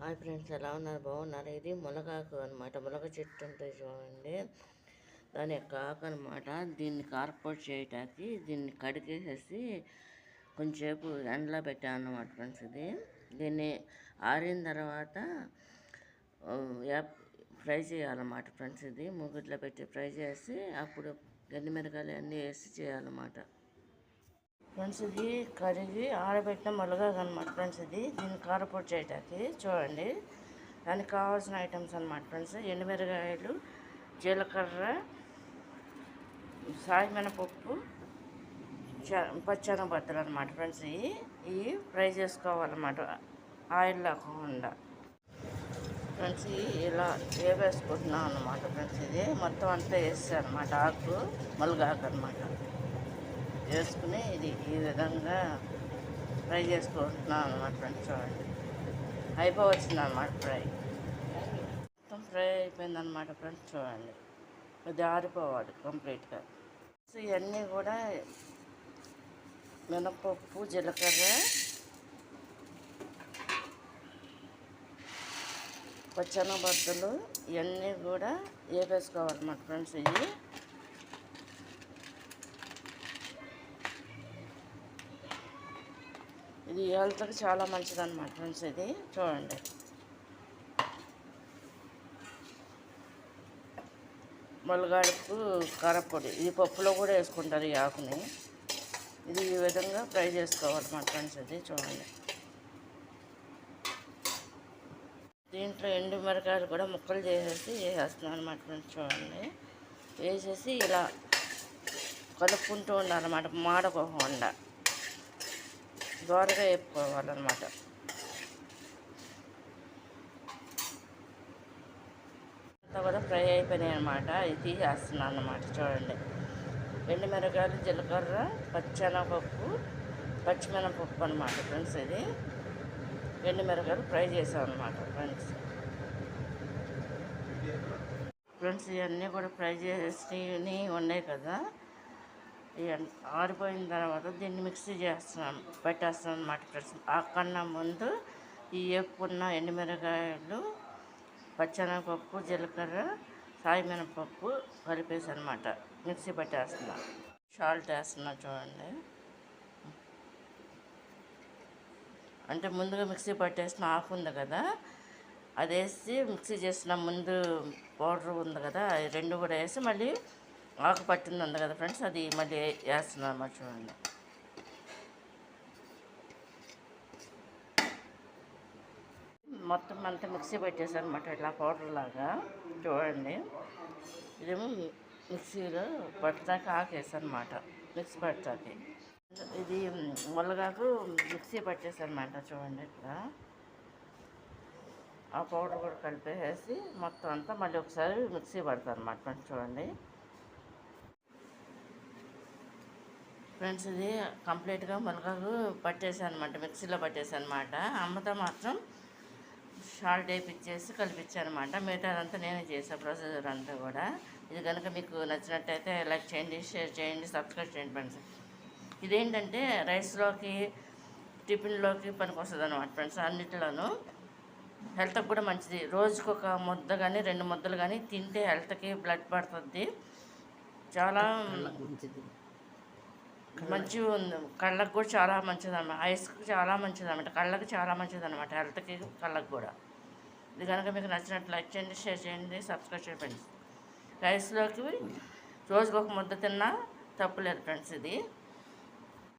Hi friends, ఎలా ఉన్నారు? బాగున్నారు. ఇది మునగాకు అనమాట. మునగ చెట్టు ఉంటుంది చూడండి, దాని యొక్క ఆకు అనమాట. దీన్ని కార్పోట్ చేయటానికి దీన్ని కడిగేసేసి కొంచెంసేపు ఎండలో పెట్టాను అనమాట ఫ్రెండ్స్. దీన్ని ఆరిన తర్వాత ఫ్రై చేయాలన్నమాట ఫ్రెండ్స్. ఇది మూగిట్లో పెట్టి ఫ్రై చేసి అప్పుడు మిరకాయలు అన్నీ వేసి చేయాలన్నమాట ఫ్రెండ్స్. ఇది కడిగి ఆరబెట్టిన మునగాకు అనమాట ఫ్రెండ్స్. దీన్ని కారపొడి చేయటానికి చూడండి. దానికి కావాల్సిన ఐటమ్స్ అనమాట ఫ్రెండ్స్: ఎండుమిరకాయలు, జీలకర్ర, సాయమినపప్పు, పచ్చెనగపప్పులు అనమాట ఫ్రెండ్స్. ఇవి ఫ్రై చేసుకోవాలన్నమాట ఆయిల్ లేకుండా ఫ్రెండ్స్. ఇలా వేసుకుంటున్నాం అన్నమాట ఫ్రెండ్స్. ఇది మొత్తం అంతా వేస్తాను అనమాట. ఆకు మునగాకు అనమాట వేసుకుని ఇది ఈ విధంగా ఫ్రై చేసుకుంటున్నాం అన్నమాట ఫ్రెండ్స్. చూడండి, అయిపోవచ్చింది అన్నమాట ఫ్రై. మొత్తం ఫ్రై అయిపోయిందన్నమాట ఫ్రెండ్స్. చూడండి, ఇది ఆరిపోవాలి కంప్లీట్గా. సో ఇవన్నీ కూడా మినపప్పు, జీలకర్ర, పచ్చెనగపప్పులు ఇవన్నీ కూడా వేసుకోవాలన్నమాట ఫ్రెండ్స్. ఇది హెల్త్కి చాలా మంచిది అన్నమాట ఫ్రెండ్స్. ఇది చూడండి, మునగాకు కారపొడి. ఇది పప్పులో కూడా వేసుకుంటారు ఈ ఆకుని. ఇది ఈ విధంగా ఫ్రై చేసుకోవాలన్నమాట ఫ్రెండ్స్. ఇది చూడండి. దీంట్లో ఎండు మిరకాయలు కూడా ముక్కలు చేసేసి వేసేస్తున్నాను అనమాట ఫ్రెండ్స్. చూడండి, వేసేసి ఇలా కలుపుకుంటూ ఉండాలన్నమాట. మాడకోకుండా దోరగా వేపుకోవాలన్నమాట. అంతా కూడా ఫ్రై అయిపోయినాయి అన్నమాట. ఇది తీసేస్తున్నాను అన్నమాట. చూడండి, ఎండుమిరకాయలు, జీలకర్ర, పచ్చెనగపప్పు, పచ్చిమినపప్పు అనమాట ఫ్రెండ్స్. ఇది ఎండుమిరకాయలు ఫ్రై చేసాం అనమాట ఫ్రెండ్స్. ఇవన్నీ కూడా ఫ్రై చేసి ఉన్నాయి కదా. ఆరిపోయిన తర్వాత దీన్ని మిక్సీ పెట్టేస్తున్నాను అనమాట ఫ్రెండ్స్. ఆకన్నా ముందు ఈ వేపుకున్న ఎండుమిరకాయలు, పచ్చెనగపప్పు, జీలకర్ర, సాయమినపప్పు కలిపేసి అనమాట మిక్సీ పెట్టేస్తున్నా. సాల్ట్ వేస్తున్నా చూడండి. అంటే ముందుగా మిక్సీ పట్టేసిన ఆకు ఉంది కదా, అది వేసి మిక్సీ చేసిన ముందు పౌడర్ ఉంది కదా, అది రెండు కూడా వేసి మళ్ళీ ఆకు పట్టింది ఉంది కదా ఫ్రెండ్స్, అది మళ్ళీ వేస్తున్నాను అన్నమాట. చూడండి, మొత్తం అంతా మిక్సీ పెట్టేసాను అనమాట ఇట్లా పౌడర్ లాగా. చూడండి, ఇదేమో మిక్సీలో పట్టడానికి ఆకు వేసాను అనమాట. మిక్సీ పట్టడానికి ఇది మునగాకు మిక్సీ పట్టేసాను అనమాట. చూడండి, ఇట్లా ఆ పౌడర్ కూడా కలిపేసి మొత్తం అంతా మళ్ళీ ఒకసారి మిక్సీ పడతాను అనమాట. చూడండి ఫ్రెండ్స్, ఇది కంప్లీట్గా మునగాకు పట్టేసాను అనమాట, మిక్సీలో పట్టేసాను అనమాట. అమ్మతో మాత్రం సాల్ట్ వేయించేసి కలిపించాను అనమాట. మిగతాదంతా నేనే చేసాను ప్రొసీజర్ అంతా కూడా. ఇది కనుక మీకు నచ్చినట్టయితే లైక్ చేయండి, షేర్ చేయండి, సబ్స్క్రైబ్ చేయండి ఫ్రెండ్స్. ఇదేంటంటే రైస్లోకి, టిఫిన్లోకి పనికి వస్తుంది అనమాట ఫ్రెండ్స్. అన్నిటిలోనూ హెల్త్కి కూడా మంచిది. రోజుకి ఒక ముద్ద కానీ 2 ముద్దలు కానీ తింటే హెల్త్కి బ్లడ్ పడుతుంది. చాలా మంచిగా ఉంది. కళ్ళకు కూడా చాలా మంచిది అన్నమాట. ఐస్కి చాలా మంచిది అన్నమాట. కళ్ళకి చాలా మంచిది అనమాట. హెల్త్కి, కళ్ళకు కూడా. ఇది కనుక మీకు నచ్చినట్లు లైక్ చేయండి, షేర్ చేయండి, సబ్స్క్రైబ్ చేయండి ఫ్రెండ్స్. రైస్లోకి రోజుకి ఒక ముద్ద తిన్నా తప్పులేదు ఫ్రెండ్స్. ఇది